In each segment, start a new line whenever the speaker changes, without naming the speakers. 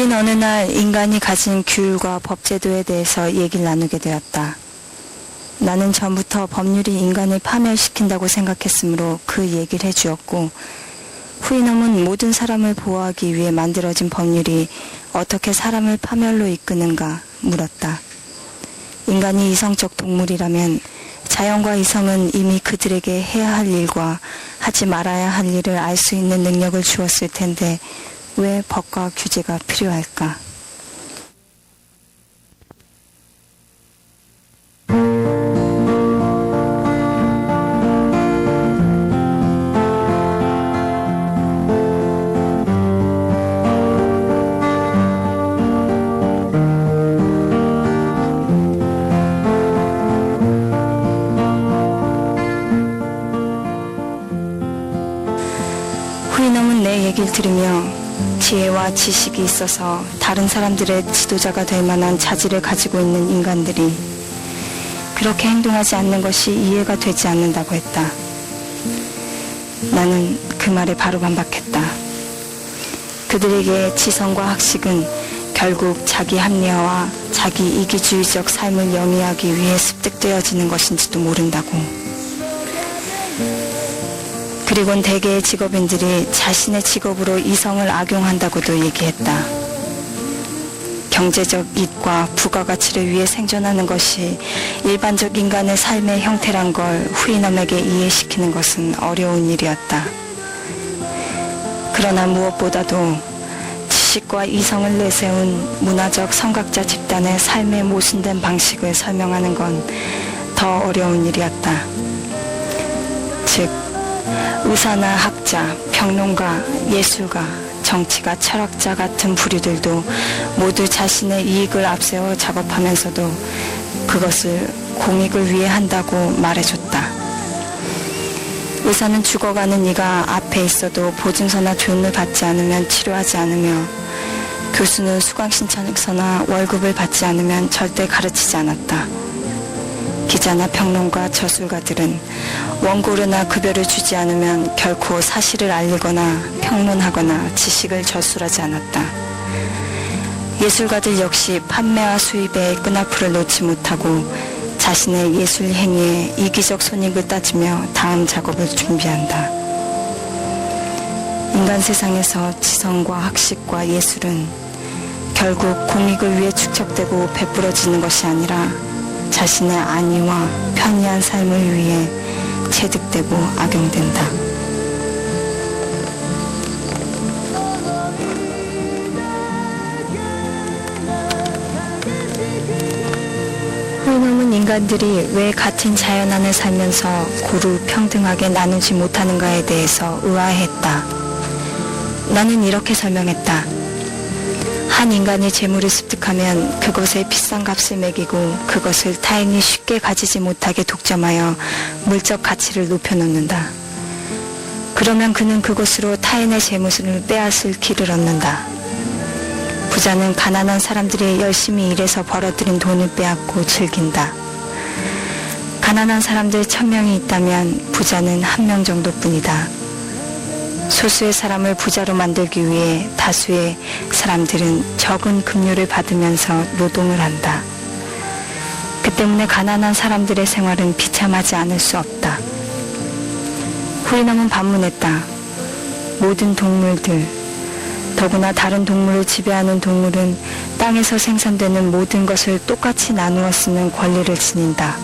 우린 어느 날 인간이 가진 규율과 법제도에 대해서 얘기를 나누게 되었다. 나는 전부터 법률이 인간을 파멸시킨다고 생각했으므로 그 얘기를 해주었고, 후이넘은 모든 사람을 보호하기 위해 만들어진 법률이 어떻게 사람을 파멸로 이끄는가 물었다. 인간이 이성적 동물이라면 자연과 이성은 이미 그들에게 해야 할 일과 하지 말아야 할 일을 알 수 있는 능력을 주었을 텐데 왜 법과 규제가 필요할까? 후이넘은 내 얘기를 들으며 지혜와 지식이 있어서 다른 사람들의 지도자가 될 만한 자질을 가지고 있는 인간들이 그렇게 행동하지 않는 것이 이해가 되지 않는다고 했다. 나는 그 말에 바로 반박했다. 그들에게 지성과 학식은 결국 자기 합리화와 자기 이기주의적 삶을 영위하기 위해 습득되어지는 것인지도 모른다고. 그리곤 대개의 직업인들이 자신의 직업으로 이성을 악용한다고도 얘기했다. 경제적 이익과 부가가치를 위해 생존하는 것이 일반적 인간의 삶의 형태란 걸 후이넘에게 이해시키는 것은 어려운 일이었다. 그러나 무엇보다도 지식과 이성을 내세운 문화적 성각자 집단의 삶에 모순된 방식을 설명하는 건 더 어려운 일이었다. 즉, 의사나 학자, 평론가, 예술가, 정치가, 철학자 같은 부류들도 모두 자신의 이익을 앞세워 작업하면서도 그것을 공익을 위해 한다고 말해줬다. 의사는 죽어가는 이가 앞에 있어도 보증서나 조언을 받지 않으면 치료하지 않으며, 교수는 수강 신청서나 월급을 받지 않으면 절대 가르치지 않았다. 기자나 평론가, 저술가들은 원고료나 급여를 주지 않으면 결코 사실을 알리거나 평론하거나 지식을 저술하지 않았다. 예술가들 역시 판매와 수입에 끈앞을 놓지 못하고 자신의 예술 행위에 이기적 손익을 따지며 다음 작업을 준비한다. 인간 세상에서 지성과 학식과 예술은 결국 공익을 위해 축적되고 베풀어지는 것이 아니라 자신의 안위와 편리한 삶을 위해 체득되고 악용된다. 후이넘은 인간들이 왜 같은 자연 안에 살면서 고루 평등하게 나누지 못하는가에 대해서 의아해했다. 나는 이렇게 설명했다. 한 인간이 재물을 습득하면 그것에 비싼 값을 매기고 그것을 타인이 쉽게 가지지 못하게 독점하여 물적 가치를 높여놓는다. 그러면 그는 그것으로 타인의 재물을 빼앗을 길을 얻는다. 부자는 가난한 사람들이 열심히 일해서 벌어들인 돈을 빼앗고 즐긴다. 가난한 사람들 1000명이 있다면 부자는 1명 정도뿐이다. 소수의 사람을 부자로 만들기 위해 다수의 사람들은 적은 급료를 받으면서 노동을 한다. 그 때문에 가난한 사람들의 생활은 비참하지 않을 수 없다. 후이넘은 반문했다. 모든 동물들, 더구나 다른 동물을 지배하는 동물은 땅에서 생산되는 모든 것을 똑같이 나누어 쓰는 권리를 지닌다.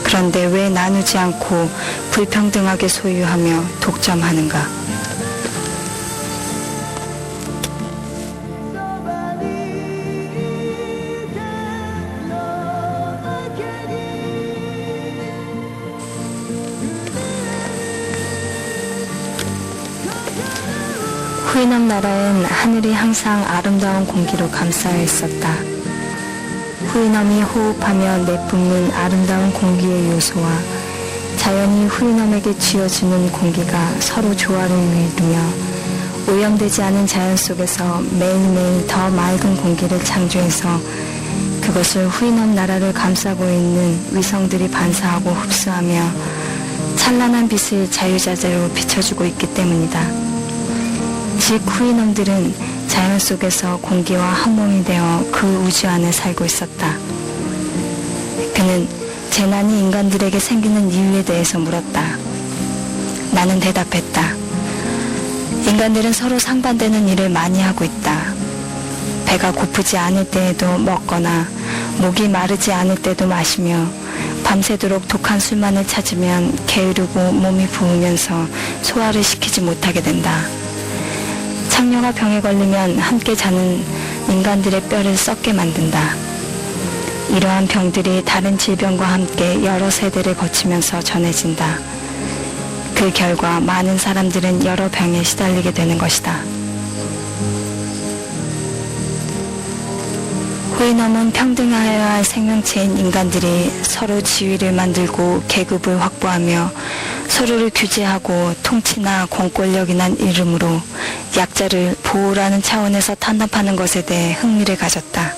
그런데 왜 나누지 않고 불평등하게 소유하며 독점하는가? 후이넘 나라엔 하늘이 항상 아름다운 공기로 감싸여 있었다. 후이넘이 호흡하며 내뿜는 아름다운 공기의 요소와 자연이 후이넘에게 쥐어주는 공기가 서로 조화를 이루며 오염되지 않은 자연 속에서 매일매일 더 맑은 공기를 창조해서 그것을 후이넘 나라를 감싸고 있는 위성들이 반사하고 흡수하며 찬란한 빛을 자유자재로 비춰주고 있기 때문이다. 즉 후이넘들은 자연 속에서 공기와 한 몸이 되어 그 우주 안에 살고 있었다. 그는 재난이 인간들에게 생기는 이유에 대해서 물었다. 나는 대답했다. 인간들은 서로 상반되는 일을 많이 하고 있다. 배가 고프지 않을 때에도 먹거나 목이 마르지 않을 때도 마시며 밤새도록 독한 술만을 찾으면 게으르고 몸이 부으면서 소화를 시키지 못하게 된다. 창녀가 병에 걸리면 함께 자는 인간들의 뼈를 썩게 만든다. 이러한 병들이 다른 질병과 함께 여러 세대를 거치면서 전해진다. 그 결과 많은 사람들은 여러 병에 시달리게 되는 것이다. 후이넘은 평등하여야 할 생명체인 인간들이 서로 지위를 만들고 계급을 확보하며 서로를 규제하고 통치나 공권력이란 이름으로 약자를 보호라는 차원에서 탄압하는 것에 대해 흥미를 가졌다.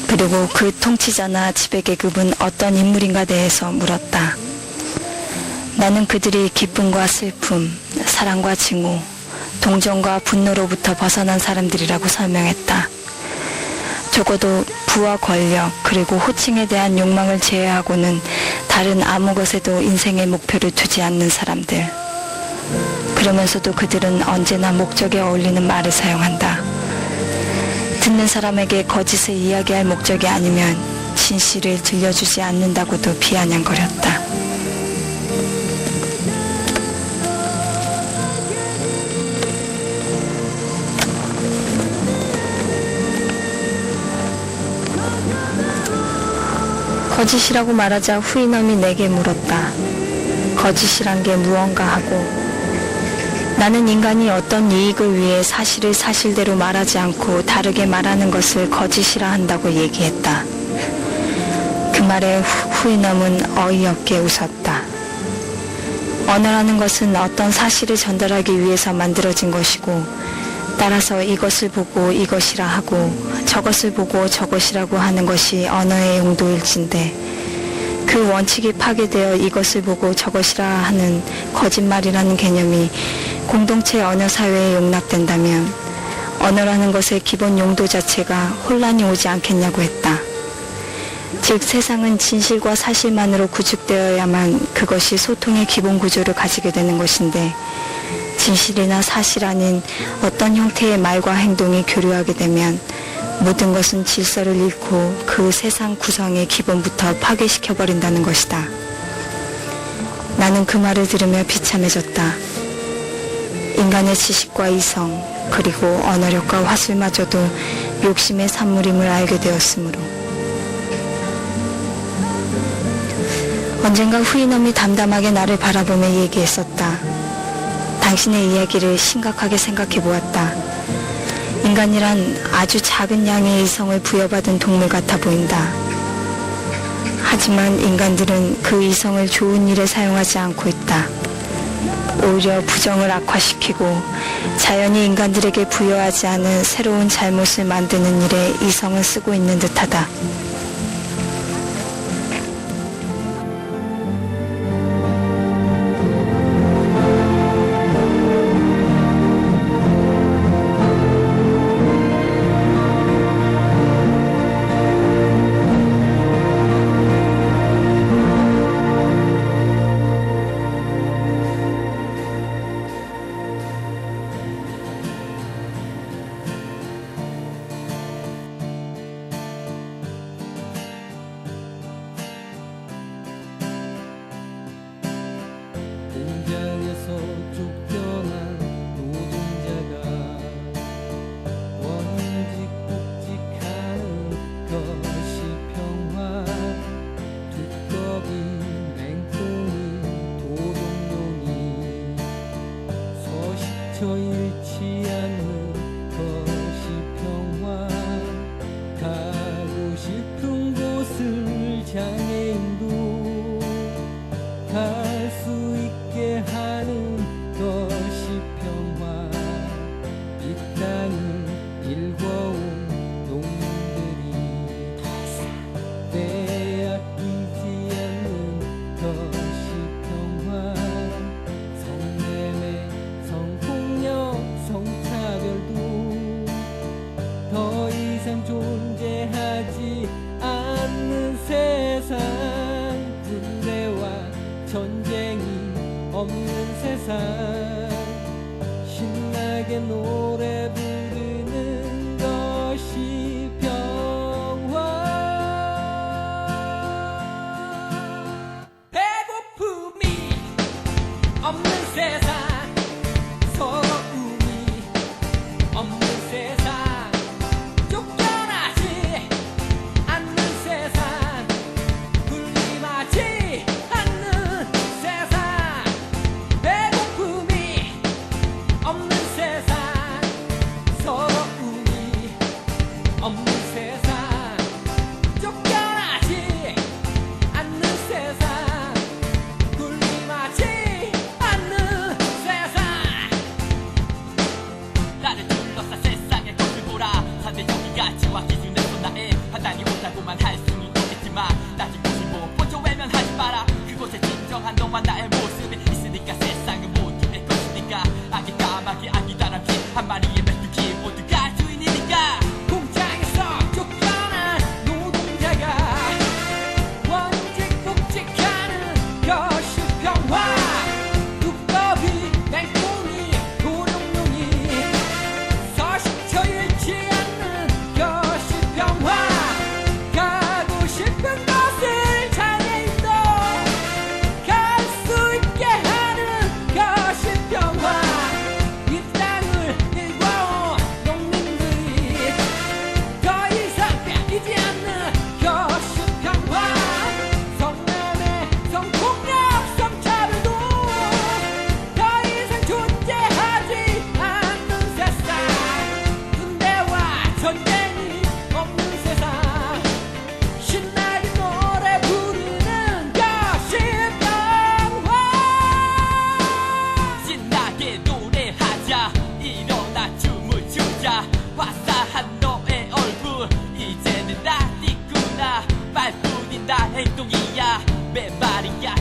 그리고 그 통치자나 지배계급은 어떤 인물인가 대해서 물었다. 나는 그들이 기쁨과 슬픔, 사랑과 증오, 동정과 분노로부터 벗어난 사람들이라고 설명했다. 적어도 부와 권력 그리고 호칭에 대한 욕망을 제외하고는 다른 아무 것에도 인생의 목표를 두지 않는 사람들. 그러면서도 그들은 언제나 목적에 어울리는 말을 사용한다. 듣는 사람에게 거짓을 이야기할 목적이 아니면 진실을 들려주지 않는다고도 비아냥거렸다. 거짓이라고 말하자 후이넘이 내게 물었다. 거짓이란 게 무언가 하고 나는 인간이 어떤 이익을 위해 사실을 사실대로 말하지 않고 다르게 말하는 것을 거짓이라 한다고 얘기했다. 그 말에 후이넘은 어이없게 웃었다. 언어라는 것은 어떤 사실을 전달하기 위해서 만들어진 것이고 따라서 이것을 보고 이것이라 하고 저것을 보고 저것이라고 하는 것이 언어의 용도일진데 그 원칙이 파괴되어 이것을 보고 저것이라 하는 거짓말이라는 개념이 공동체 언어 사회에 용납된다면 언어라는 것의 기본 용도 자체가 혼란이 오지 않겠냐고 했다. 즉 세상은 진실과 사실만으로 구축되어야만 그것이 소통의 기본 구조를 가지게 되는 것인데 진실이나 사실 아닌 어떤 형태의 말과 행동이 교류하게 되면 모든 것은 질서를 잃고 그 세상 구성의 기본부터 파괴시켜버린다는 것이다. 나는 그 말을 들으며 비참해졌다. 인간의 지식과 이성 그리고 언어력과 화술마저도 욕심의 산물임을 알게 되었으므로 언젠가 후이넘이 담담하게 나를 바라보며 얘기했었다. 당신의 이야기를 심각하게 생각해 보았다. 인간이란 아주 작은 양의 이성을 부여받은 동물 같아 보인다. 하지만 인간들은 그 이성을 좋은 일에 사용하지 않고 있다. 오히려 부정을 악화시키고 자연이 인간들에게 부여하지 않은 새로운 잘못을 만드는 일에 이성을 쓰고 있는 듯하다.
공장에서 쫓겨난 노동자가 원직국직하는 것이 평화. 두꺼비 맹꽁이 도둑놈이 서식처 잃지 않는 것이 평화. 가고 싶은 곳을 장애인도 갈 수 있게 하는 것이 평화. 이 땅을 일궈온 놈들이 세상 쫓겨나지 않는 세상 군림하지 않는 세상
나를 둘러싼 세상의 것을 보라 상대적인 가치와 기준에서 나의 판단이 옳다고만 할 수는 없겠지만 나 지금 무엇보죠 외면하지 마라 그곳에 진정한 너와 나의 모습이 있으니까 세상은 모두의 것이니까 악이 까마귀 악이다란 피한 마리의 메뚜기 모두가 주인이니까
공장에서 쫓겨난 노동자가 원직 복직하는 거실평화 두꺼비 맹꽁이 도룡뇽이 서식처 잃지 않는 거실평화 가고 싶은 곳을 장애인도 갈 수 있게 하는 거실평화 이 땅을 일궈온 농민들이 더 이상 뺏기지 않는 거실평화 성남의 성폭력 성차별도 더 이상 존재하지 않는 세상 군대와 전쟁이 없는 세상 신나게 노래 부르는 거실평화
신나게 노래하자 일어나 춤을 추자 화사한 너의 얼굴 이제는 낯익구나 말뿐인 나 행동이야 맨말이야